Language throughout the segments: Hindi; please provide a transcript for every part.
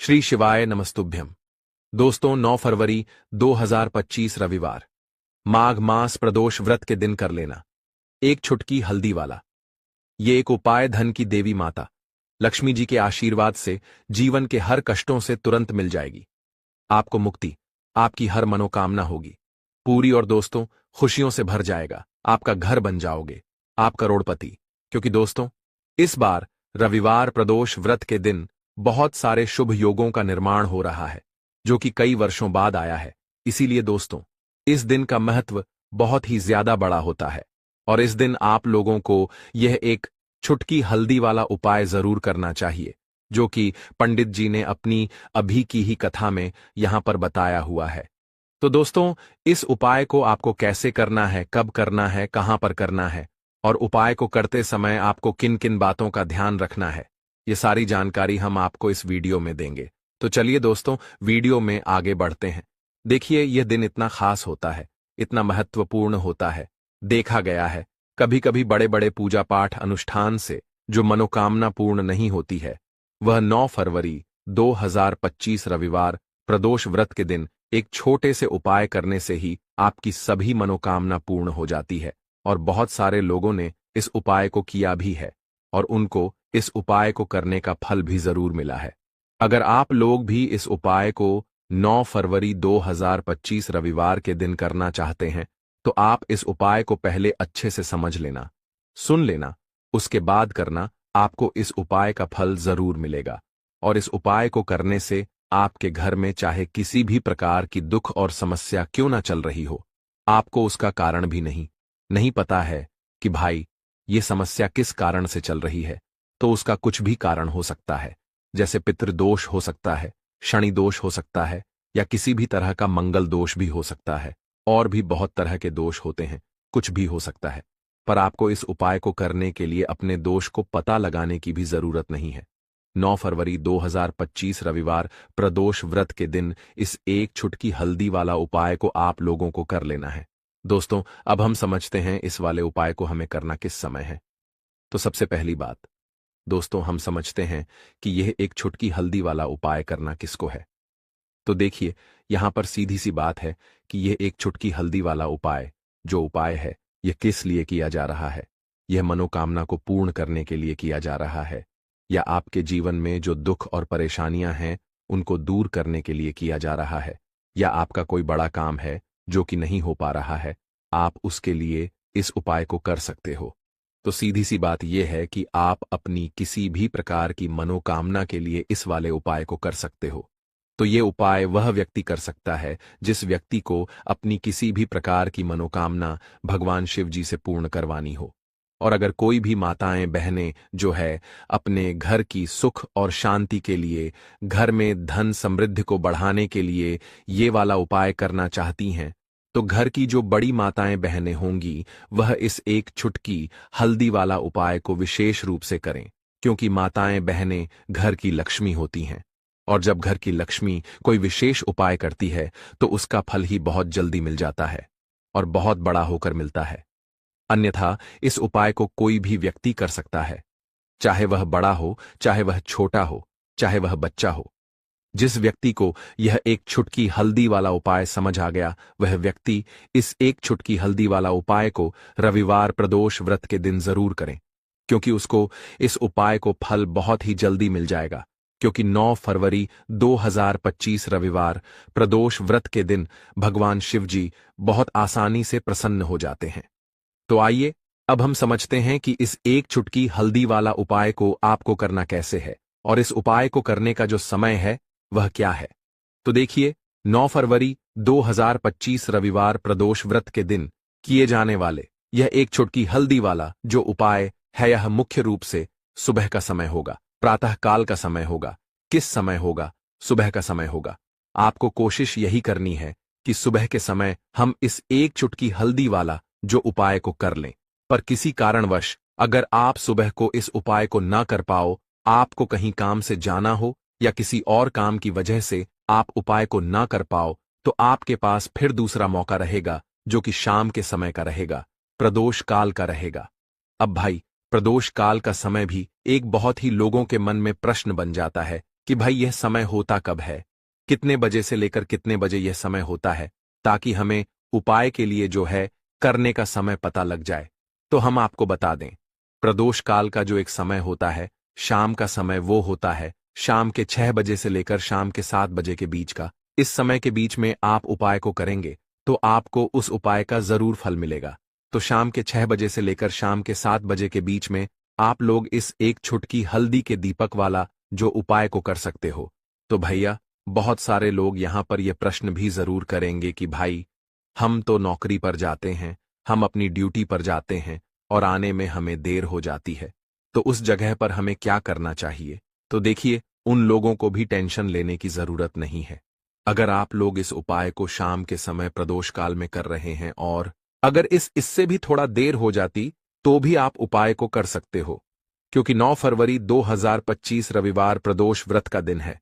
श्री शिवाय नमस्तुभ्यम। दोस्तों 9 फरवरी 2025 रविवार, माघ मास प्रदोष व्रत के दिन कर लेना एक छुटकी हल्दी वाला। ये एक उपाय धन की देवी माता लक्ष्मी जी के आशीर्वाद से जीवन के हर कष्टों से तुरंत मिल जाएगी। आपको मुक्ति, आपकी हर मनोकामना होगी पूरी और दोस्तों खुशियों से भर जाएगा। आपका घर बन जाओगे, आप करोड़पति। क्योंकि दोस्तों इस बार रविवार प्रदोष व्रत के दिन बहुत सारे शुभ योगों का निर्माण हो रहा है, जो कि कई वर्षों बाद आया है। इसीलिए दोस्तों इस दिन का महत्व बहुत ही ज्यादा बड़ा होता है और इस दिन आप लोगों को यह एक छुटकी हल्दी वाला उपाय जरूर करना चाहिए, जो कि पंडित जी ने अपनी अभी की ही कथा में यहां पर बताया हुआ है। तो दोस्तों इस उपाय को आपको कैसे करना है, कब करना है, कहां पर करना है और उपाय को करते समय आपको किन किन बातों का ध्यान रखना है, ये सारी जानकारी हम आपको इस वीडियो में देंगे। तो चलिए दोस्तों वीडियो में आगे बढ़ते हैं। देखिए यह दिन इतना खास होता है, इतना महत्वपूर्ण होता है। देखा गया है कभी कभी बड़े बड़े पूजा पाठ अनुष्ठान से जो मनोकामना पूर्ण नहीं होती है, वह 9 फरवरी 2025 रविवार प्रदोष व्रत के दिन एक छोटे से उपाय करने से ही आपकी सभी मनोकामना पूर्ण हो जाती है। और बहुत सारे लोगों ने इस उपाय को किया भी है और उनको इस उपाय को करने का फल भी जरूर मिला है। अगर आप लोग भी इस उपाय को 9 फरवरी 2025 रविवार के दिन करना चाहते हैं, तो आप इस उपाय को पहले अच्छे से समझ लेना, सुन लेना, उसके बाद करना। आपको इस उपाय का फल जरूर मिलेगा और इस उपाय को करने से आपके घर में चाहे किसी भी प्रकार की दुख और समस्या क्यों ना चल रही हो, आपको उसका कारण भी नहीं पता है कि भाई ये समस्या किस कारण से चल रही है, तो उसका कुछ भी कारण हो सकता है। जैसे पितृदोष हो सकता है, शनि दोष हो सकता है, या किसी भी तरह का मंगल दोष भी हो सकता है। और भी बहुत तरह के दोष होते हैं, कुछ भी हो सकता है। पर आपको इस उपाय को करने के लिए अपने दोष को पता लगाने की भी जरूरत नहीं है। 9 फरवरी 2025 रविवार प्रदोष व्रत के दिन इस एक छुटकी हल्दी वाला उपाय को आप लोगों को कर लेना है। दोस्तों अब हम समझते हैं इस वाले उपाय को हमें करना किस समय है। तो सबसे पहली बात दोस्तों हम समझते हैं कि यह एक छुटकी हल्दी वाला उपाय करना किसको है। तो देखिए यहां पर सीधी सी बात है कि यह एक छुटकी हल्दी वाला उपाय जो उपाय है यह किस लिए किया जा रहा है। यह मनोकामना को पूर्ण करने के लिए किया जा रहा है, या आपके जीवन में जो दुख और परेशानियां हैं उनको दूर करने के लिए किया जा रहा है, या आपका कोई बड़ा काम है जो कि नहीं हो पा रहा है, आप उसके लिए इस उपाय को कर सकते हो। तो सीधी सी बात यह है कि आप अपनी किसी भी प्रकार की मनोकामना के लिए इस वाले उपाय को कर सकते हो। तो ये उपाय वह व्यक्ति कर सकता है जिस व्यक्ति को अपनी किसी भी प्रकार की मनोकामना भगवान शिव जी से पूर्ण करवानी हो। और अगर कोई भी माताएं बहनें जो है अपने घर की सुख और शांति के लिए, घर में धन समृद्धि को बढ़ाने के लिए ये वाला उपाय करना चाहती हैं, तो घर की जो बड़ी माताएं बहनें होंगी वह इस एक छुटकी हल्दी वाला उपाय को विशेष रूप से करें, क्योंकि माताएं बहनें घर की लक्ष्मी होती हैं और जब घर की लक्ष्मी कोई विशेष उपाय करती है तो उसका फल ही बहुत जल्दी मिल जाता है और बहुत बड़ा होकर मिलता है। अन्यथा इस उपाय को कोई भी व्यक्ति कर सकता है, चाहे वह बड़ा हो, चाहे वह छोटा हो, चाहे वह बच्चा हो। जिस व्यक्ति को यह एक छुटकी हल्दी वाला उपाय समझ आ गया, वह व्यक्ति इस एक छुटकी हल्दी वाला उपाय को रविवार प्रदोष व्रत के दिन जरूर करें, क्योंकि उसको इस उपाय को फल बहुत ही जल्दी मिल जाएगा। क्योंकि 9 फरवरी 2025 रविवार प्रदोष व्रत के दिन भगवान शिव जी बहुत आसानी से प्रसन्न हो जाते हैं। तो आइए अब हम समझते हैं कि इस एक छुटकी हल्दी वाला उपाय को आपको करना कैसे है और इस उपाय को करने का जो समय है वह क्या है। तो देखिए 9 फरवरी 2025 रविवार प्रदोष व्रत के दिन किए जाने वाले यह एक छुटकी हल्दी वाला जो उपाय है, यह मुख्य रूप से सुबह का समय होगा, प्रातः काल का समय होगा। किस समय होगा? सुबह का समय होगा। आपको कोशिश यही करनी है कि सुबह के समय हम इस एक चुटकी हल्दी वाला जो उपाय को कर लें। पर किसी कारणवश अगर आप सुबह को इस उपाय को ना कर पाओ, आपको कहीं काम से जाना हो या किसी और काम की वजह से आप उपाय को ना कर पाओ, तो आपके पास फिर दूसरा मौका रहेगा जो कि शाम के समय का रहेगा, प्रदोष काल का रहेगा। अब भाई प्रदोष काल का समय भी एक बहुत ही लोगों के मन में प्रश्न बन जाता है कि भाई यह समय होता कब है, कितने बजे से लेकर कितने बजे यह समय होता है, ताकि हमें उपाय के लिए जो है करने का समय पता लग जाए। तो हम आपको बता दें, प्रदोष काल का जो एक समय होता है, शाम का समय, वो होता है शाम के 6 बजे से लेकर शाम के 7 बजे के बीच का। इस समय के बीच में आप उपाय को करेंगे तो आपको उस उपाय का जरूर फल मिलेगा। तो शाम के 6 बजे से लेकर शाम के 7 बजे के बीच में आप लोग इस एक छुटकी हल्दी के दीपक वाला जो उपाय को कर सकते हो। तो भैया, बहुत सारे लोग यहां पर यह प्रश्न भी जरूर करेंगे कि भाई, हम तो नौकरी पर जाते हैं, हम अपनी ड्यूटी पर जाते हैं और आने में हमें देर हो जाती है, तो उस जगह पर हमें क्या करना चाहिए? तो देखिए, उन लोगों को भी टेंशन लेने की जरूरत नहीं है। अगर आप लोग इस उपाय को शाम के समय प्रदोष काल में कर रहे हैं और अगर इससे भी थोड़ा देर हो जाती तो भी आप उपाय को कर सकते हो, क्योंकि 9 फरवरी 2025 रविवार प्रदोष व्रत का दिन है।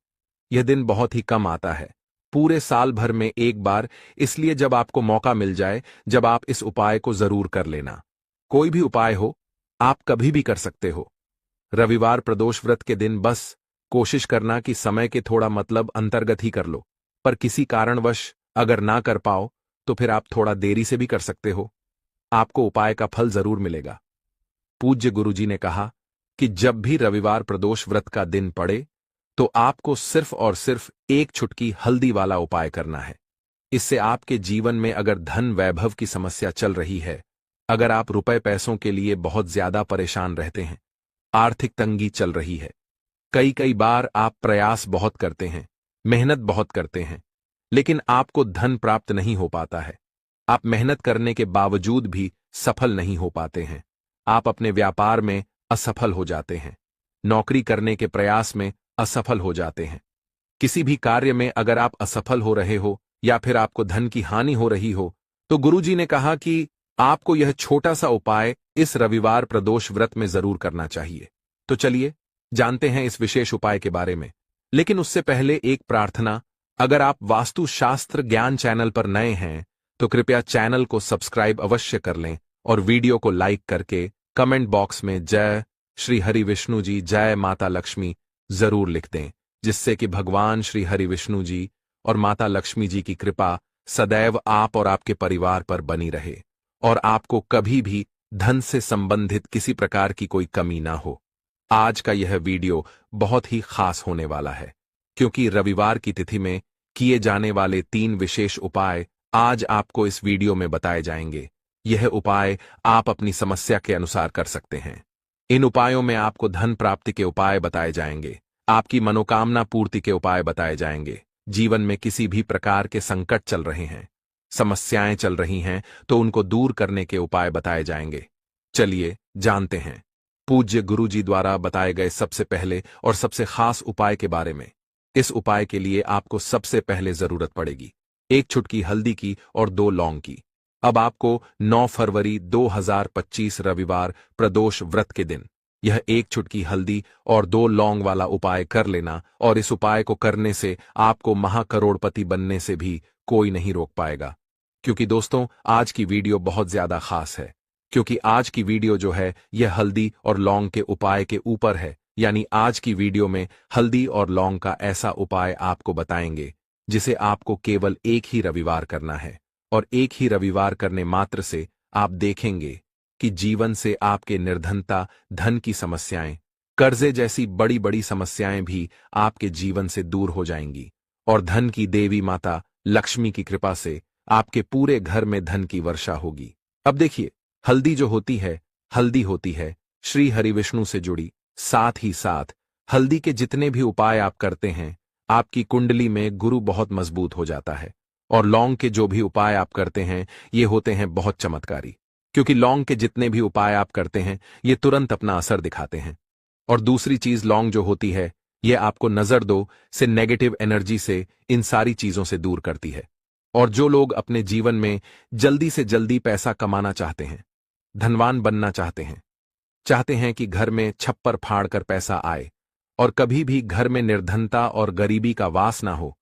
यह दिन बहुत ही कम आता है, पूरे साल भर में एक बार, इसलिए जब आपको मौका मिल जाए, जब आप इस उपाय को जरूर कर लेना। कोई भी उपाय हो, आप कभी भी कर सकते हो। रविवार प्रदोष व्रत के दिन बस कोशिश करना कि समय के थोड़ा मतलब अंतर्गत ही कर लो, पर किसी कारणवश अगर ना कर पाओ तो फिर आप थोड़ा देरी से भी कर सकते हो, आपको उपाय का फल जरूर मिलेगा। पूज्य गुरुजी ने कहा कि जब भी रविवार प्रदोष व्रत का दिन पड़े तो आपको सिर्फ और सिर्फ एक छुटकी हल्दी वाला उपाय करना है। इससे आपके जीवन में अगर धन वैभव की समस्या चल रही है, अगर आप रुपए पैसों के लिए बहुत ज्यादा परेशान रहते हैं, आर्थिक तंगी चल रही है, कई कई बार आप प्रयास बहुत करते हैं, मेहनत बहुत करते हैं, लेकिन आपको धन प्राप्त नहीं हो पाता है, आप मेहनत करने के बावजूद भी सफल नहीं हो पाते हैं, आप अपने व्यापार में असफल हो जाते हैं, नौकरी करने के प्रयास में असफल हो जाते हैं, किसी भी कार्य में अगर आप असफल हो रहे हो या फिर आपको धन की हानि हो रही हो, तो गुरुजी ने कहा कि आपको यह छोटा सा उपाय इस रविवार प्रदोष व्रत में जरूर करना चाहिए। तो चलिए जानते हैं इस विशेष उपाय के बारे में। लेकिन उससे पहले एक प्रार्थना, अगर आप वास्तुशास्त्र ज्ञान चैनल पर नए हैं तो कृपया चैनल को सब्सक्राइब अवश्य कर लें और वीडियो को लाइक करके कमेंट बॉक्स में जय श्री हरि विष्णु जी, जय माता लक्ष्मी जरूर लिख दें, जिससे कि भगवान श्री हरि विष्णु जी और माता लक्ष्मी जी की कृपा सदैव आप और आपके परिवार पर बनी रहे और आपको कभी भी धन से संबंधित किसी प्रकार की कोई कमी ना हो। आज का यह वीडियो बहुत ही खास होने वाला है, क्योंकि रविवार की तिथि में किए जाने वाले 3 विशेष उपाय आज आपको इस वीडियो में बताए जाएंगे। यह उपाय आप अपनी समस्या के अनुसार कर सकते हैं। इन उपायों में आपको धन प्राप्ति के उपाय बताए जाएंगे, आपकी मनोकामना पूर्ति के उपाय बताए जाएंगे। जीवन में किसी भी प्रकार के संकट चल रहे हैं, समस्याएं चल रही हैं, तो उनको दूर करने के उपाय बताए जाएंगे। चलिए जानते हैं पूज्य गुरुजी द्वारा बताए गए सबसे पहले और सबसे खास उपाय के बारे में। इस उपाय के लिए आपको सबसे पहले जरूरत पड़ेगी एक छुटकी हल्दी की और 2 लौंग की। अब आपको 9 फरवरी 2025 रविवार प्रदोष व्रत के दिन यह एक छुटकी हल्दी और 2 लौंग वाला उपाय कर लेना, और इस उपाय को करने से आपको महाकरोड़पति बनने से भी कोई नहीं रोक पाएगा। क्योंकि दोस्तों, आज की वीडियो बहुत ज्यादा खास है, क्योंकि आज की वीडियो जो है यह हल्दी और लौंग के उपाय के ऊपर है। यानी आज की वीडियो में हल्दी और लौंग का ऐसा उपाय आपको बताएंगे जिसे आपको केवल एक ही रविवार करना है, और एक ही रविवार करने मात्र से आप देखेंगे कि जीवन से आपके निर्धनता, धन की समस्याएं, कर्जे जैसी बड़ी बड़ी समस्याएं भी आपके जीवन से दूर हो जाएंगी, और धन की देवी माता लक्ष्मी की कृपा से आपके पूरे घर में धन की वर्षा होगी। अब देखिए, हल्दी जो होती है, हल्दी होती है श्री हरि विष्णु से जुड़ी। साथ ही साथ हल्दी के जितने भी उपाय आप करते हैं, आपकी कुंडली में गुरु बहुत मजबूत हो जाता है। और लौंग के जो भी उपाय आप करते हैं, ये होते हैं बहुत चमत्कारी, क्योंकि लौंग के जितने भी उपाय आप करते हैं, ये तुरंत अपना असर दिखाते हैं। और दूसरी चीज, लौंग जो होती है, ये आपको नजर दो से, नेगेटिव एनर्जी से, इन सारी चीजों से दूर करती है। और जो लोग अपने जीवन में जल्दी से जल्दी पैसा कमाना चाहते हैं, धनवान बनना चाहते हैं कि घर में छप्पर फाड़ कर पैसा आए और कभी भी घर में निर्धनता और गरीबी का वास ना हो,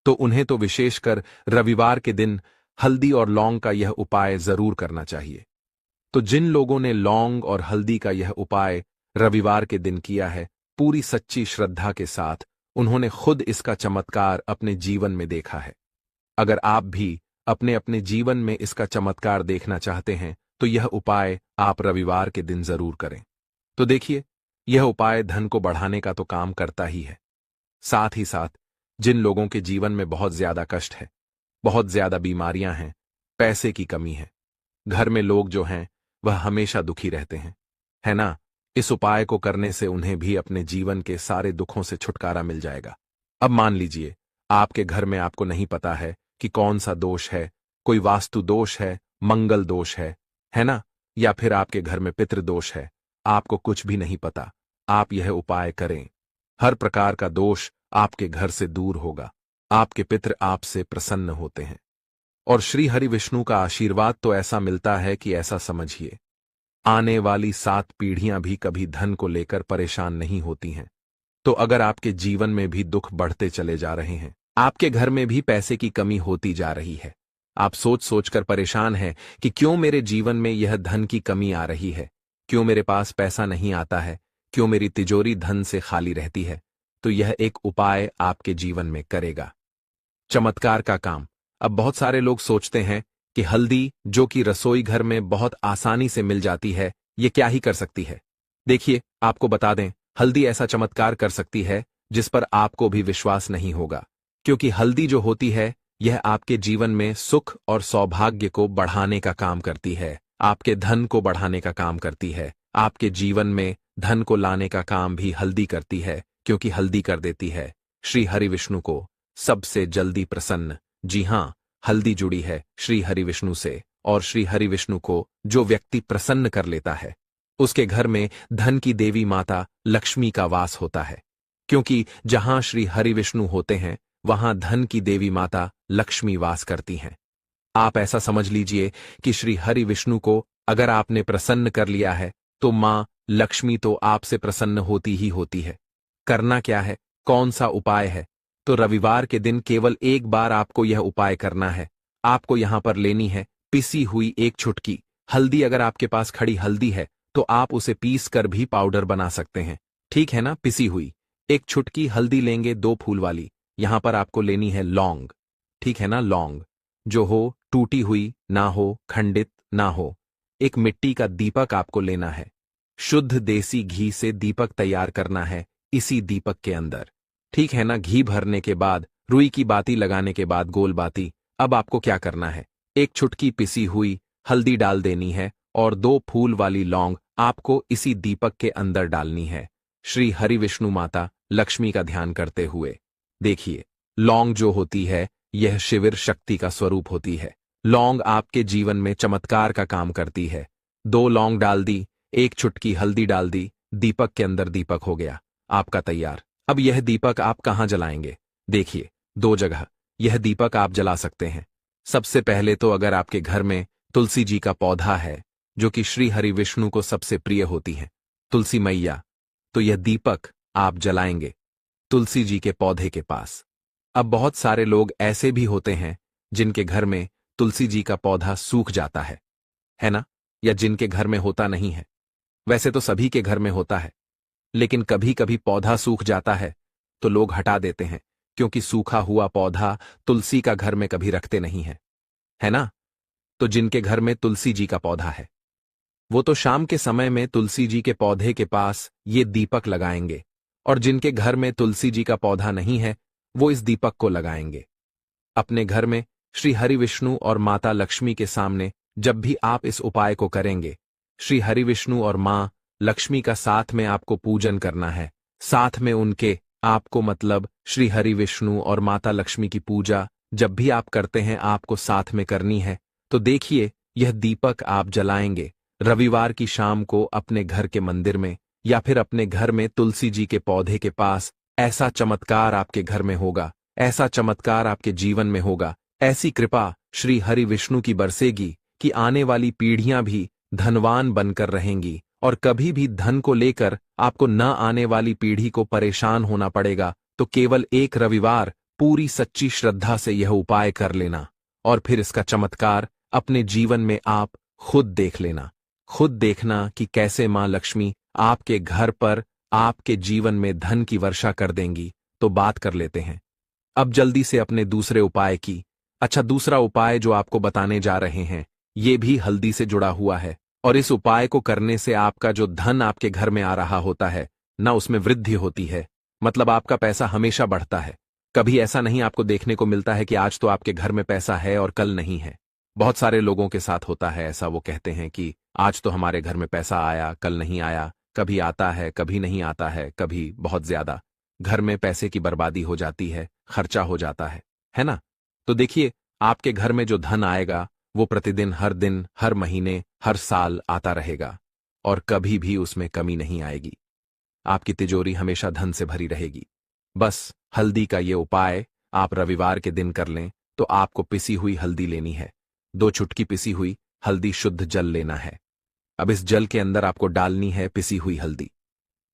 तो उन्हें तो विशेषकर रविवार के दिन हल्दी और लौंग का यह उपाय जरूर करना चाहिए। तो जिन लोगों ने लौंग और हल्दी का यह उपाय रविवार के दिन किया है, पूरी सच्ची श्रद्धा के साथ उन्होंने खुद इसका चमत्कार अपने जीवन में देखा है। अगर आप भी अपने अपने जीवन में इसका चमत्कार देखना चाहते हैं तो यह उपाय आप रविवार के दिन जरूर करें। तो देखिए, यह उपाय धन को बढ़ाने का तो काम करता ही है, साथ ही साथ जिन लोगों के जीवन में बहुत ज्यादा कष्ट है, बहुत ज्यादा बीमारियां हैं, पैसे की कमी है, घर में लोग जो हैं वह हमेशा दुखी रहते हैं, है ना, इस उपाय को करने से उन्हें भी अपने जीवन के सारे दुखों से छुटकारा मिल जाएगा। अब मान लीजिए आपके घर में आपको नहीं पता है कि कौन सा दोष है, कोई वास्तु दोष है, मंगल दोष है ना, या फिर आपके घर में पितृ दोष है, आपको कुछ भी नहीं पता, आप यह उपाय करें, हर प्रकार का दोष आपके घर से दूर होगा, आपके पितृ आपसे प्रसन्न होते हैं और श्री हरि विष्णु का आशीर्वाद तो ऐसा मिलता है कि ऐसा समझिए आने वाली 7 पीढ़ियां भी कभी धन को लेकर परेशान नहीं होती हैं। तो अगर आपके जीवन में भी दुख बढ़ते चले जा रहे हैं, आपके घर में भी पैसे की कमी होती जा रही है, आप सोच सोचकर परेशान हैं कि क्यों मेरे जीवन में यह धन की कमी आ रही है, क्यों मेरे पास पैसा नहीं आता है, क्यों मेरी तिजोरी धन से खाली रहती है, तो यह एक उपाय आपके जीवन में करेगा चमत्कार का काम। अब बहुत सारे लोग सोचते हैं कि हल्दी, जो कि रसोई घर में बहुत आसानी से मिल जाती है, ये क्या ही कर सकती है। देखिए, आपको बता दें, हल्दी ऐसा चमत्कार कर सकती है जिस पर आपको भी विश्वास नहीं होगा, क्योंकि हल्दी जो होती है यह आपके जीवन में सुख और सौभाग्य को बढ़ाने का काम करती है, आपके धन को बढ़ाने का काम करती है, आपके जीवन में धन को लाने का काम भी हल्दी करती है, क्योंकि हल्दी कर देती है श्री हरि विष्णु को सबसे जल्दी प्रसन्न। जी हां, हल्दी जुड़ी है श्री हरि विष्णु से, और श्री हरि विष्णु को जो व्यक्ति प्रसन्न कर लेता है उसके घर में धन की देवी माता लक्ष्मी का वास होता है, क्योंकि जहां श्री हरि विष्णु होते हैं वहां धन की देवी माता लक्ष्मी वास करती हैं। आप ऐसा समझ लीजिए कि श्री हरि विष्णु को अगर आपने प्रसन्न कर लिया है तो मां लक्ष्मी तो आपसे प्रसन्न होती ही होती है। करना क्या है, कौन सा उपाय है, तो रविवार के दिन केवल एक बार आपको यह उपाय करना है। आपको यहां पर लेनी है पिसी हुई एक चुटकी हल्दी। अगर आपके पास खड़ी हल्दी है तो आप उसे पीस कर भी पाउडर बना सकते हैं, ठीक है ना। पिसी हुई एक चुटकी हल्दी लेंगे, 2 फूल वाली। यहां पर आपको लेनी है लौंग, ठीक है ना, लौंग जो हो टूटी हुई ना हो, खंडित ना हो। एक मिट्टी का दीपक आपको लेना है, शुद्ध देसी घी से दीपक तैयार करना है इसी दीपक के अंदर, ठीक है ना। घी भरने के बाद, रुई की बाती लगाने के बाद, गोल बाती, अब आपको क्या करना है, एक चुटकी पिसी हुई हल्दी डाल देनी है और 2 फूल वाली लौंग आपको इसी दीपक के अंदर डालनी है, श्री हरि विष्णु माता लक्ष्मी का ध्यान करते हुए। देखिए, लौंग जो होती है यह शिविर शक्ति का स्वरूप होती है। लौंग आपके जीवन में चमत्कार का काम करती है। 2 लौंग डाल दी, 1 चुटकी हल्दी डाल दी, दीपक के अंदर दीपक हो गया आपका तैयार। अब यह दीपक आप कहां जलाएंगे, देखिए 2 जगह यह दीपक आप जला सकते हैं। सबसे पहले तो अगर आपके घर में तुलसी जी का पौधा है, जो कि श्री हरि विष्णु को सबसे प्रिय होती है, तुलसी मैया, तो यह दीपक आप जलाएंगे तुलसी जी के पौधे के पास। अब बहुत सारे लोग ऐसे भी होते हैं जिनके घर में तुलसी जी का पौधा सूख जाता है ना, या जिनके घर में होता नहीं है। वैसे तो सभी के घर में होता है, लेकिन कभी कभी पौधा सूख जाता है तो लोग हटा देते हैं, क्योंकि सूखा हुआ पौधा तुलसी का घर में कभी रखते नहीं है ना। तो जिनके घर में तुलसी जी का पौधा है वो तो शाम के समय में तुलसी जी के पौधे के पास ये दीपक लगाएंगे, और जिनके घर में तुलसी जी का पौधा नहीं है वो इस दीपक को लगाएंगे अपने घर में। श्री हरि विष्णु और माता लक्ष्मी के सामने जब भी आप इस उपाय को करेंगे, श्री हरि विष्णु और मां लक्ष्मी का साथ में आपको पूजन करना है, साथ में उनके आपको, मतलब श्री हरि विष्णु और माता लक्ष्मी की पूजा जब भी आप करते हैं आपको साथ में करनी है। तो देखिए, यह दीपक आप जलाएंगे रविवार की शाम को अपने घर के मंदिर में या फिर अपने घर में तुलसी जी के पौधे के पास। ऐसा चमत्कार आपके घर में होगा, ऐसा चमत्कार आपके जीवन में होगा, ऐसी कृपा श्री हरि विष्णु की बरसेगी कि आने वाली पीढ़ियां भी धनवान बनकर रहेंगी, और कभी भी धन को लेकर आपको न आने वाली पीढ़ी को परेशान होना पड़ेगा। तो केवल एक रविवार पूरी सच्ची श्रद्धा से यह उपाय कर लेना, और फिर इसका चमत्कार अपने जीवन में आप खुद देख लेना। खुद देखना कि कैसे मां लक्ष्मी आपके घर पर, आपके जीवन में धन की वर्षा कर देंगी, तो बात कर लेते हैं। अब जल्दी से अपने दूसरे उपाय की। अच्छा, दूसरा उपाय जो आपको बताने जा रहे हैं ये भी हल्दी से जुड़ा हुआ है, और इस उपाय को करने से आपका जो धन आपके घर में आ रहा होता है ना, उसमें वृद्धि होती है। मतलब आपका पैसा हमेशा बढ़ता है। कभी ऐसा नहीं आपको देखने को मिलता है कि आज तो आपके घर में पैसा है और कल नहीं है। बहुत सारे लोगों के साथ होता है ऐसा, वो कहते हैं कि आज तो हमारे घर में पैसा आया, कल नहीं आया। कभी आता है, कभी नहीं आता है, कभी बहुत ज्यादा। घर में पैसे की बर्बादी हो जाती है, खर्चा हो जाता है ना? तो देखिए, आपके घर में जो धन आएगा वो प्रतिदिन, हर दिन, हर महीने, हर साल आता रहेगा, और कभी भी उसमें कमी नहीं आएगी। आपकी तिजोरी हमेशा धन से भरी रहेगी। बस हल्दी का ये उपाय आप रविवार के दिन कर लें। तो आपको पिसी हुई हल्दी लेनी है। 2 चुटकी पिसी हुई हल्दी, शुद्ध जल लेना है। अब इस जल के अंदर आपको डालनी है पिसी हुई हल्दी।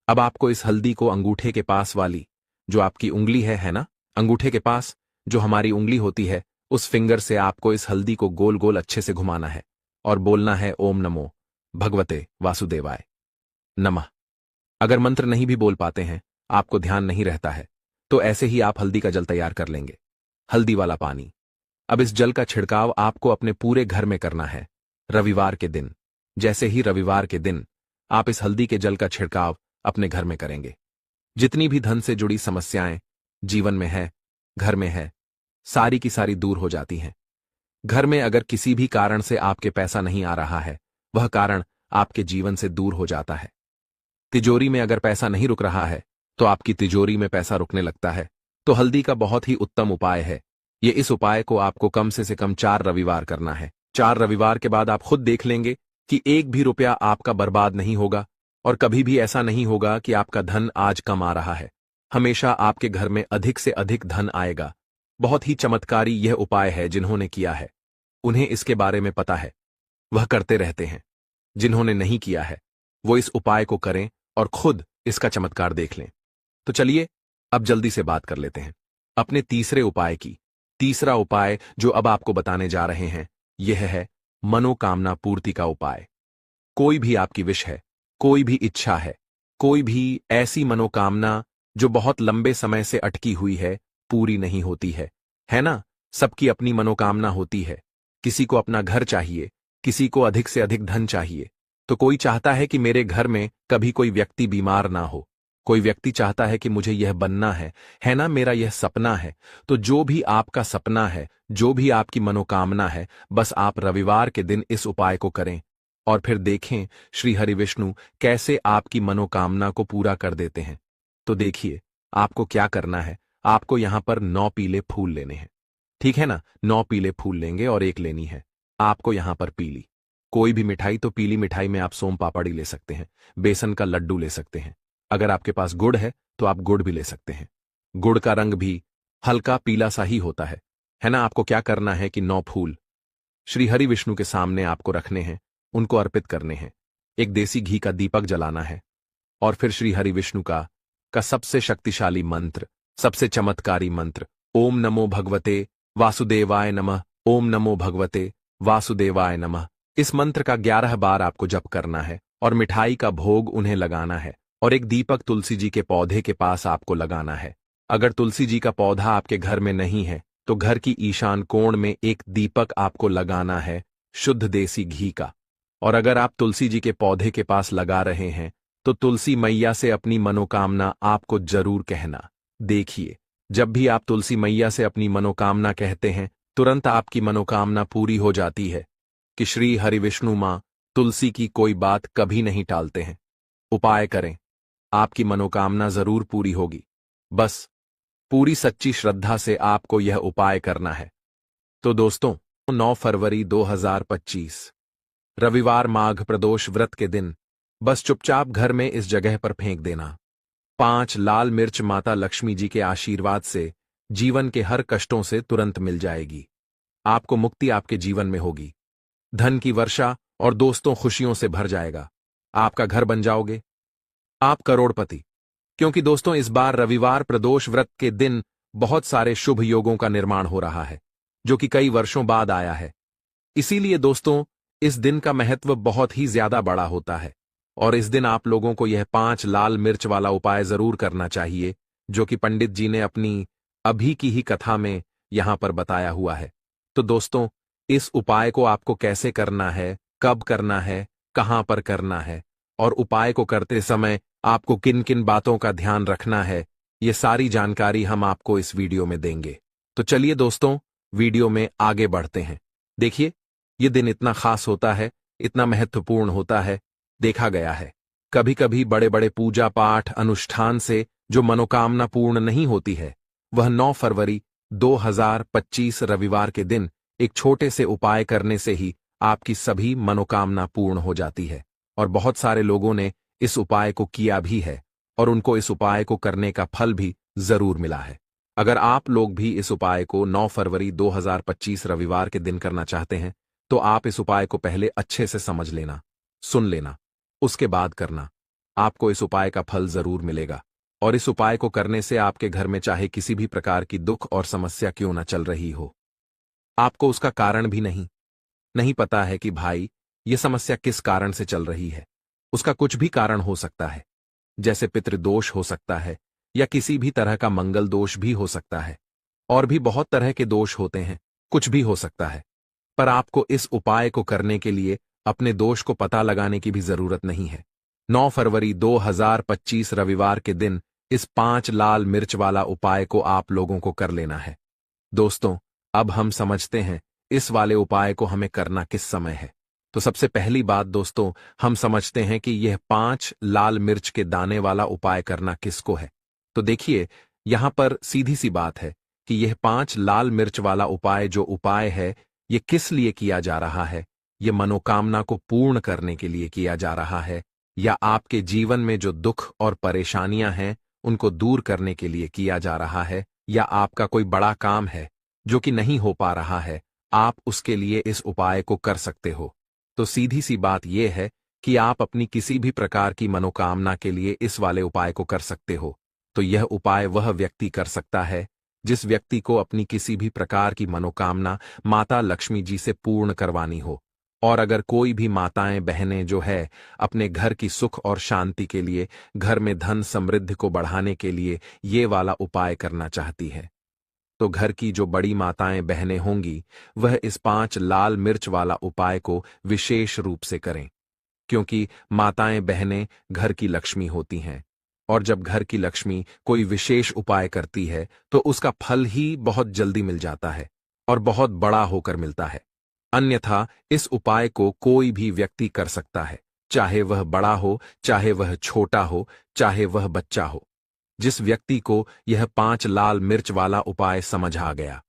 अब आपको इस हल्दी को अंगूठे के पास वाली, जो आपकी उंगली है ना, अंगूठे के पास जो हमारी उंगली होती है, उस फिंगर से आपको इस हल्दी को गोल गोल अच्छे से घुमाना है और बोलना है ओम नमो भगवते वासुदेवाय नमः। अगर मंत्र नहीं भी बोल पाते हैं, आपको ध्यान नहीं रहता है, तो ऐसे ही आप हल्दी का जल तैयार कर लेंगे। हल्दी वाला पानी। अब इस जल का छिड़काव आपको अपने पूरे घर में करना है रविवार के दिन। जैसे ही रविवार के दिन आप इस हल्दी के जल का छिड़काव अपने घर में करेंगे, जितनी भी धन से जुड़ी समस्याएं जीवन में है, घर में है, सारी की सारी दूर हो जाती हैं। घर में अगर किसी भी कारण से आपके पैसा नहीं आ रहा है, वह कारण आपके जीवन से दूर हो जाता है। तिजोरी में अगर पैसा नहीं रुक रहा है, तो आपकी तिजोरी में पैसा रुकने लगता है। तो हल्दी का बहुत ही उत्तम उपाय है ये। इस उपाय को आपको कम से कम 4 रविवार करना है। 4 रविवार के बाद आप खुद देख लेंगे कि एक भी रुपया आपका बर्बाद नहीं होगा, और कभी भी ऐसा नहीं होगा कि आपका धन आज कम आ रहा है। हमेशा आपके घर में अधिक से अधिक धन आएगा। बहुत ही चमत्कारी यह उपाय है। जिन्होंने किया है उन्हें इसके बारे में पता है, वह करते रहते हैं। जिन्होंने नहीं किया है वो इस उपाय को करें और खुद इसका चमत्कार देख लें। तो चलिए अब जल्दी से बात कर लेते हैं अपने तीसरे उपाय की। तीसरा उपाय जो अब आपको बताने जा रहे हैं यह है मनोकामना पूर्ति का उपाय। कोई भी आपकी विश है, कोई भी इच्छा है, कोई भी ऐसी मनोकामना जो बहुत लंबे समय से अटकी हुई है, पूरी नहीं होती है ना? सबकी अपनी मनोकामना होती है। किसी को अपना घर चाहिए, किसी को अधिक से अधिक धन चाहिए, तो कोई चाहता है कि मेरे घर में कभी कोई व्यक्ति बीमार ना हो। कोई व्यक्ति चाहता है कि मुझे यह बनना है ना, मेरा यह सपना है। तो जो भी आपका सपना है, जो भी आपकी मनोकामना है, बस आप रविवार के दिन इस उपाय को करें और फिर देखें श्री हरि विष्णु कैसे आपकी मनोकामना को पूरा कर देते हैं। तो देखिए, आपको क्या करना है। आपको यहां पर 9 पीले फूल लेने हैं, ठीक है ना? 9 पीले फूल लेंगे और एक लेनी है आपको यहां पर पीली कोई भी मिठाई। तो पीली मिठाई में आप सोम पापड़ी ले सकते हैं, बेसन का लड्डू ले सकते हैं। अगर आपके पास गुड़ है तो आप गुड़ भी ले सकते हैं। गुड़ का रंग भी हल्का पीला सा ही होता है ना? आपको क्या करना है कि 9 फूल श्री हरि विष्णु के सामने आपको रखने हैं, उनको अर्पित करने हैं। एक देसी घी का दीपक जलाना है और फिर श्री हरि विष्णु का सबसे शक्तिशाली मंत्र, सबसे चमत्कारी मंत्र, ओम नमो भगवते वासुदेवाय नमः, ओम नमो भगवते वासुदेवाय नमः। इस मंत्र का 11 बार आपको जप करना है और मिठाई का भोग उन्हें लगाना है और एक दीपक तुलसी जी के पौधे के पास आपको लगाना है। अगर तुलसी जी का पौधा आपके घर में नहीं है तो घर की ईशान कोण में एक दीपक आपको लगाना है शुद्ध देसी घी का। और अगर आप तुलसी जी के पौधे के पास लगा रहे हैं तो तुलसी मैया से अपनी मनोकामना आपको जरूर कहना। देखिए, जब भी आप तुलसी मैया से अपनी मनोकामना कहते हैं, तुरंत आपकी मनोकामना पूरी हो जाती है कि श्री हरि विष्णु मां तुलसी की कोई बात कभी नहीं टालते हैं। उपाय करें, आपकी मनोकामना जरूर पूरी होगी। बस पूरी सच्ची श्रद्धा से आपको यह उपाय करना है। तो दोस्तों, 9 फरवरी 2025 रविवार माघ प्रदोष व्रत के दिन बस चुपचाप घर में इस जगह पर फेंक देना 5 लाल मिर्च। माता लक्ष्मी जी के आशीर्वाद से जीवन के हर कष्टों से तुरंत मिल जाएगी। आपको मुक्ति आपके जीवन में होगी, धन की वर्षा और दोस्तों खुशियों से भर जाएगा। आपका घर बन जाओगे, आप करोड़पति। क्योंकि दोस्तों, इस बार रविवार प्रदोष व्रत के दिन बहुत सारे शुभ योगों का निर्माण हो रहा है जो कि कई वर्षों बाद आया है। इसीलिए दोस्तों, इस दिन का महत्व बहुत ही ज्यादा बड़ा होता है और इस दिन आप लोगों को यह 5 लाल मिर्च वाला उपाय जरूर करना चाहिए जो कि पंडित जी ने अपनी अभी की ही कथा में यहां पर बताया हुआ है। तो दोस्तों, इस उपाय को आपको कैसे करना है, कब करना है, कहां पर करना है और उपाय को करते समय आपको किन किन बातों का ध्यान रखना है, ये सारी जानकारी हम आपको इस वीडियो में देंगे। तो चलिए दोस्तों, वीडियो में आगे बढ़ते हैं। देखिए, ये दिन इतना खास होता है, इतना महत्वपूर्ण होता है। देखा गया है, कभी कभी बड़े बड़े पूजा पाठ अनुष्ठान से जो मनोकामना पूर्ण नहीं होती है, वह 9 फरवरी 2025 रविवार के दिन एक छोटे से उपाय करने से ही आपकी सभी मनोकामना पूर्ण हो जाती है। और बहुत सारे लोगों ने इस उपाय को किया भी है और उनको इस उपाय को करने का फल भी जरूर मिला है। अगर आप लोग भी इस उपाय को 9 फरवरी 2025 रविवार के दिन करना चाहते हैं, तो आप इस उपाय को पहले अच्छे से समझ लेना, सुन लेना, उसके बाद करना। आपको इस उपाय का फल जरूर मिलेगा। और इस उपाय को करने से आपके घर में चाहे किसी भी प्रकार की दुख और समस्या क्यों न चल रही हो, आपको उसका कारण भी नहीं पता है कि भाई ये समस्या किस कारण से चल रही है। उसका कुछ भी कारण हो सकता है, जैसे पितृदोष हो सकता है या किसी भी तरह का मंगल दोष भी हो सकता है, और भी बहुत तरह के दोष होते हैं, कुछ भी हो सकता है। पर आपको इस उपाय को करने के लिए अपने दोष को पता लगाने की भी जरूरत नहीं है। 9 फरवरी 2025 रविवार के दिन इस 5 लाल मिर्च वाला उपाय को आप लोगों को कर लेना है। दोस्तों, अब हम समझते हैं इस वाले उपाय को हमें करना किस समय है। तो सबसे पहली बात दोस्तों, हम समझते हैं कि यह 5 लाल मिर्च के दाने वाला उपाय करना किसको है। तो देखिए, यहां पर सीधी सी बात है कि यह 5 लाल मिर्च वाला उपाय जो उपाय है, ये किस लिए किया जा रहा है। ये मनोकामना को पूर्ण करने के लिए किया जा रहा है, या आपके जीवन में जो दुख और परेशानियां हैं उनको दूर करने के लिए किया जा रहा है, या आपका कोई बड़ा काम है जो कि नहीं हो पा रहा है, आप उसके लिए इस उपाय को कर सकते हो। तो सीधी सी बात यह है कि आप अपनी किसी भी प्रकार की मनोकामना के लिए इस वाले उपाय को कर सकते हो। तो यह उपाय वह व्यक्ति कर सकता है जिस व्यक्ति को अपनी किसी भी प्रकार की मनोकामना माता लक्ष्मी जी से पूर्ण करवानी हो। और अगर कोई भी माताएं बहनें जो है अपने घर की सुख और शांति के लिए, घर में धन समृद्धि को बढ़ाने के लिए ये वाला उपाय करना चाहती है, तो घर की जो बड़ी माताएं बहनें होंगी वह इस 5 लाल मिर्च वाला उपाय को विशेष रूप से करें। क्योंकि माताएं बहनें घर की लक्ष्मी होती हैं, और जब घर की लक्ष्मी कोई विशेष उपाय करती है तो उसका फल ही बहुत जल्दी मिल जाता है और बहुत बड़ा होकर मिलता है। अन्यथा इस उपाय को कोई भी व्यक्ति कर सकता है, चाहे वह बड़ा हो, चाहे वह छोटा हो, चाहे वह बच्चा हो। जिस व्यक्ति को यह 5 लाल मिर्च वाला उपाय समझ आ गया,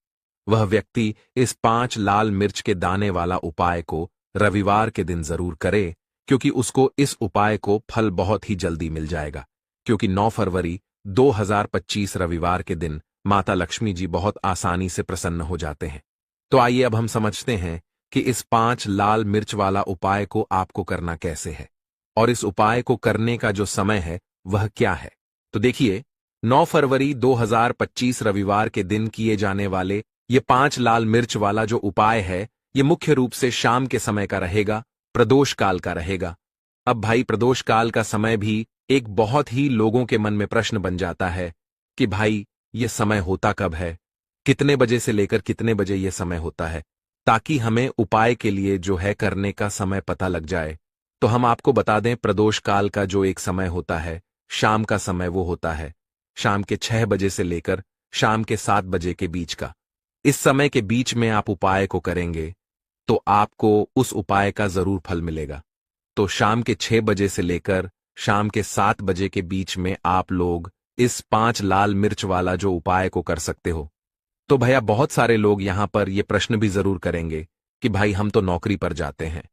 वह व्यक्ति इस 5 लाल मिर्च के दाने वाला उपाय को रविवार के दिन जरूर करे, क्योंकि उसको इस उपाय को फल बहुत ही जल्दी मिल जाएगा। क्योंकि 9 फरवरी 2025 रविवार के दिन माता लक्ष्मी जी बहुत आसानी से प्रसन्न हो जाते हैं। तो आइए अब हम समझते हैं कि इस 5 लाल मिर्च वाला उपाय को आपको करना कैसे है, और इस उपाय को करने का जो समय है वह क्या है। तो देखिए, 9 फरवरी 2025 रविवार के दिन किए जाने वाले ये 5 लाल मिर्च वाला जो उपाय है, ये मुख्य रूप से शाम के समय का रहेगा, प्रदोष काल का रहेगा। अब भाई, प्रदोष काल का समय भी एक बहुत ही लोगों के मन में प्रश्न बन जाता है कि भाई ये समय होता कब है, कितने बजे से लेकर कितने बजे ये समय होता है, ताकि हमें उपाय के लिए जो है करने का समय पता लग जाए। तो हम आपको बता दें, प्रदोष काल का जो एक समय होता है, शाम का समय, वो होता है शाम के 6 बजे से लेकर शाम के 7 बजे के बीच का। इस समय के बीच में आप उपाय को करेंगे तो आपको उस उपाय का जरूर फल मिलेगा। तो शाम के 6 बजे से लेकर शाम के 7 बजे के बीच में आप लोग इस 5 लाल मिर्च वाला जो उपाय को कर सकते हो। तो भैया, बहुत सारे लोग यहां पर ये प्रश्न भी जरूर करेंगे कि भाई हम तो नौकरी पर जाते हैं,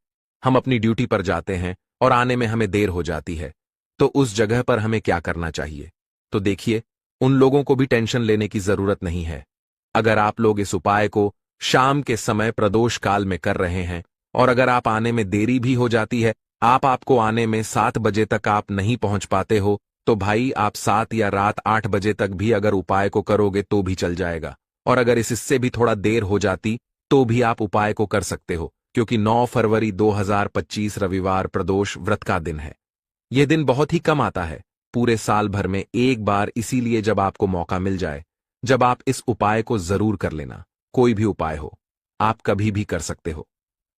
हम अपनी ड्यूटी पर जाते हैं और आने में हमें देर हो जाती है, तो उस जगह पर हमें क्या करना चाहिए। तो देखिए, उन लोगों को भी टेंशन लेने की जरूरत नहीं है। अगर आप लोग इस उपाय को शाम के समय प्रदोष काल में कर रहे हैं, और अगर आप आने में देरी भी हो जाती है, आपको आने में 7 बजे तक आप नहीं पहुंच पाते हो, तो भाई आप 7 या रात 8 बजे तक भी अगर उपाय को करोगे तो भी चल जाएगा। और अगर इससे भी थोड़ा देर हो जाती तो भी आप उपाय को कर सकते हो, क्योंकि 9 फरवरी 2025 रविवार प्रदोष व्रत का दिन है। यह दिन बहुत ही कम आता है, पूरे साल भर में एक बार, इसीलिए जब आपको मौका मिल जाए, जब आप इस उपाय को जरूर कर लेना। कोई भी उपाय हो, आप कभी भी कर सकते हो।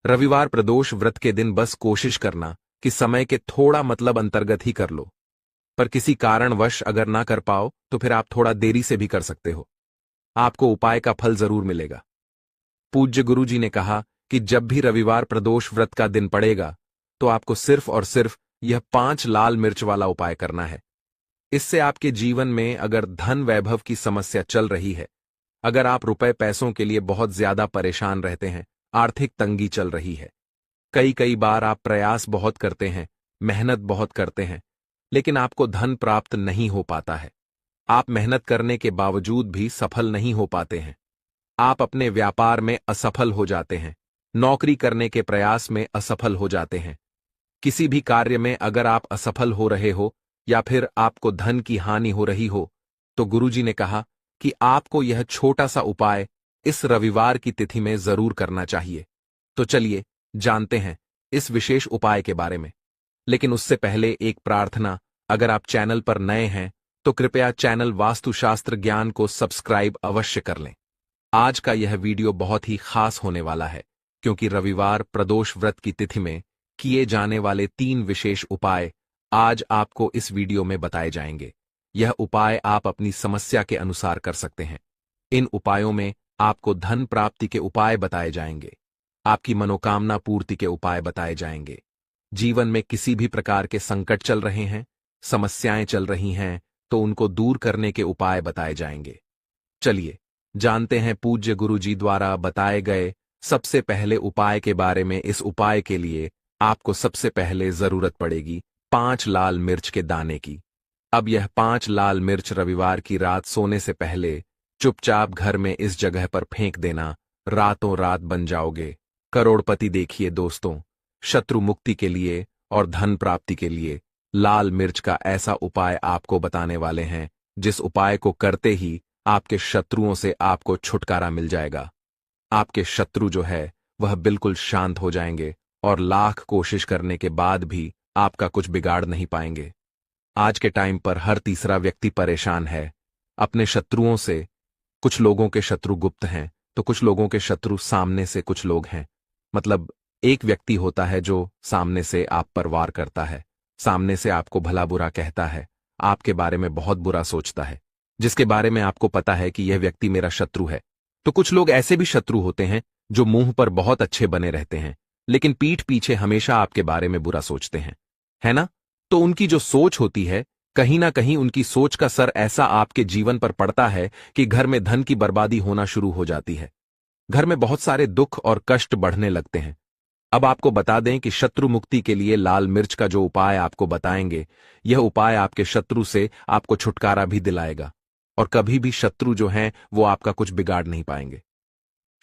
रविवार प्रदोष व्रत के दिन बस कोशिश करना कि समय के थोड़ा अंतर्गत ही कर लो। पर किसी कारणवश अगर ना कर पाओ तो फिर आप थोड़ा देरी से भी कर सकते हो। आपको उपाय का फल जरूर मिलेगा। पूज्य गुरु जी ने कहा कि जब भी रविवार प्रदोष व्रत का दिन पड़ेगा तो आपको सिर्फ और सिर्फ यह 5 लाल मिर्च वाला उपाय करना है। इससे आपके जीवन में अगर धन वैभव की समस्या चल रही है, अगर आप रुपए पैसों के लिए बहुत ज्यादा परेशान रहते हैं, आर्थिक तंगी चल रही है, कई कई बार आप प्रयास बहुत करते हैं, मेहनत बहुत करते हैं, लेकिन आपको धन प्राप्त नहीं हो पाता है। आप मेहनत करने के बावजूद भी सफल नहीं हो पाते हैं। आप अपने व्यापार में असफल हो जाते हैं, नौकरी करने के प्रयास में असफल हो जाते हैं। किसी भी कार्य में अगर आप असफल हो रहे हो या फिर आपको धन की हानि हो रही हो, तो गुरुजी ने कहा कि आपको यह छोटा सा उपाय इस रविवार की तिथि में जरूर करना चाहिए। तो चलिए जानते हैं इस विशेष उपाय के बारे में। लेकिन उससे पहले एक प्रार्थना, अगर आप चैनल पर नए हैं तो कृपया चैनल वास्तुशास्त्र ज्ञान को सब्सक्राइब अवश्य कर लें। आज का यह वीडियो बहुत ही खास होने वाला है, क्योंकि रविवार प्रदोष व्रत की तिथि में किए जाने वाले 3 विशेष उपाय आज आपको इस वीडियो में बताए जाएंगे। यह उपाय आप अपनी समस्या के अनुसार कर सकते हैं। इन उपायों में आपको धन प्राप्ति के उपाय बताए जाएंगे, आपकी मनोकामना पूर्ति के उपाय बताए जाएंगे। जीवन में किसी भी प्रकार के संकट चल रहे हैं, समस्याएं चल रही हैं, तो उनको दूर करने के उपाय बताए जाएंगे। चलिए जानते हैं पूज्य गुरु जी द्वारा बताए गए सबसे पहले उपाय के बारे में। इस उपाय के लिए आपको सबसे पहले जरूरत पड़ेगी 5 लाल मिर्च के दाने की। अब यह 5 लाल मिर्च रविवार की रात सोने से पहले चुपचाप घर में इस जगह पर फेंक देना। रातों रात बन जाओगे करोड़पति। देखिए दोस्तों, शत्रु मुक्ति के लिए और धन प्राप्ति के लिए लाल मिर्च का ऐसा उपाय आपको बताने वाले हैं, जिस उपाय को करते ही आपके शत्रुओं से आपको छुटकारा मिल जाएगा। आपके शत्रु जो है वह बिल्कुल शांत हो जाएंगे और लाख कोशिश करने के बाद भी आपका कुछ बिगाड़ नहीं पाएंगे। आज के टाइम पर हर तीसरा व्यक्ति परेशान है अपने शत्रुओं से। कुछ लोगों के शत्रु गुप्त हैं, तो कुछ लोगों के शत्रु सामने से कुछ लोग हैं। मतलब एक व्यक्ति होता है जो सामने से आप पर वार करता है, सामने से आपको भला बुरा कहता है, आपके बारे में बहुत बुरा सोचता है, जिसके बारे में आपको पता है कि यह व्यक्ति मेरा शत्रु है। तो कुछ लोग ऐसे भी शत्रु होते हैं जो मुंह पर बहुत अच्छे बने रहते हैं, लेकिन पीठ पीछे हमेशा आपके बारे में बुरा सोचते हैं, है ना? तो उनकी जो सोच होती है, कहीं ना कहीं उनकी सोच का असर ऐसा आपके जीवन पर पड़ता है कि घर में धन की बर्बादी होना शुरू हो जाती है। घर में बहुत सारे दुख और कष्ट बढ़ने लगते हैं। अब आपको बता दें कि शत्रु मुक्ति के लिए लाल मिर्च का जो उपाय आपको बताएंगे, यह उपाय आपके शत्रु से आपको छुटकारा भी दिलाएगा और कभी भी शत्रु जो हैं वो आपका कुछ बिगाड़ नहीं पाएंगे।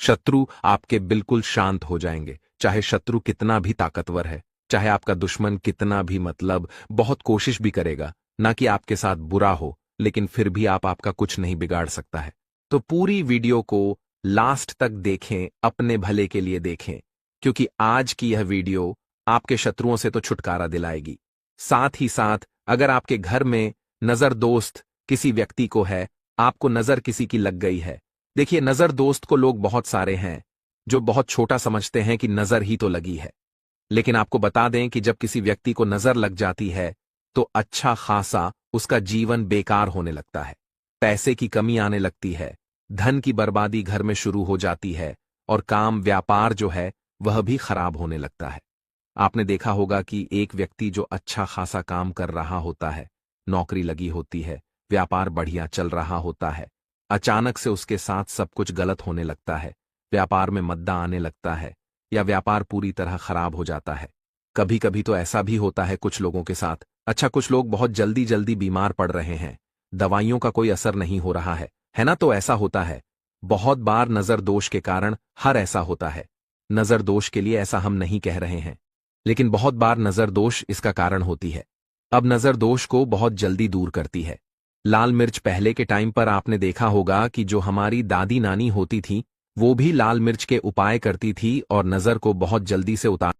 शत्रु आपके बिल्कुल शांत हो जाएंगे, चाहे शत्रु कितना भी ताकतवर है, चाहे आपका दुश्मन कितना भी बहुत कोशिश भी करेगा ना कि आपके साथ बुरा हो, लेकिन फिर भी आपका कुछ नहीं बिगाड़ सकता है। तो पूरी वीडियो को लास्ट तक देखें, अपने भले के लिए देखें, क्योंकि आज की यह वीडियो आपके शत्रुओं से तो छुटकारा दिलाएगी, साथ ही साथ अगर आपके घर में नजर दोस्त किसी व्यक्ति को है, आपको नजर किसी की लग गई है। देखिए, नजर दोस्त को लोग बहुत सारे हैं जो बहुत छोटा समझते हैं कि नजर ही तो लगी है, लेकिन आपको बता दें कि जब किसी व्यक्ति को नजर लग जाती है तो अच्छा खासा उसका जीवन बेकार होने लगता है, पैसे की कमी आने लगती है, धन की बर्बादी घर में शुरू हो जाती है और काम व्यापार जो है वह भी खराब होने लगता है। आपने देखा होगा कि एक व्यक्ति जो अच्छा खासा काम कर रहा होता है, नौकरी लगी होती है, व्यापार बढ़िया चल रहा होता है, अचानक से उसके साथ सब कुछ गलत होने लगता है, व्यापार में मद्दा आने लगता है या व्यापार पूरी तरह खराब हो जाता है। कभी कभी तो ऐसा भी होता है कुछ लोगों के साथ। अच्छा, कुछ लोग बहुत जल्दी जल्दी बीमार पड़ रहे हैं, दवाइयों का कोई असर नहीं हो रहा है ना? तो ऐसा होता है। बहुत बार नजर दोष के कारण हर ऐसा होता है। नजर दोष के लिए ऐसा हम नहीं कह रहे हैं, लेकिन बहुत बार नजर दोष इसका कारण होती है। अब नजर दोष को बहुत जल्दी दूर करती है लाल मिर्च। पहले के टाइम पर आपने देखा होगा कि जो हमारी दादी नानी होती थी वो भी लाल मिर्च के उपाय करती थी और नजर को बहुत जल्दी से उतार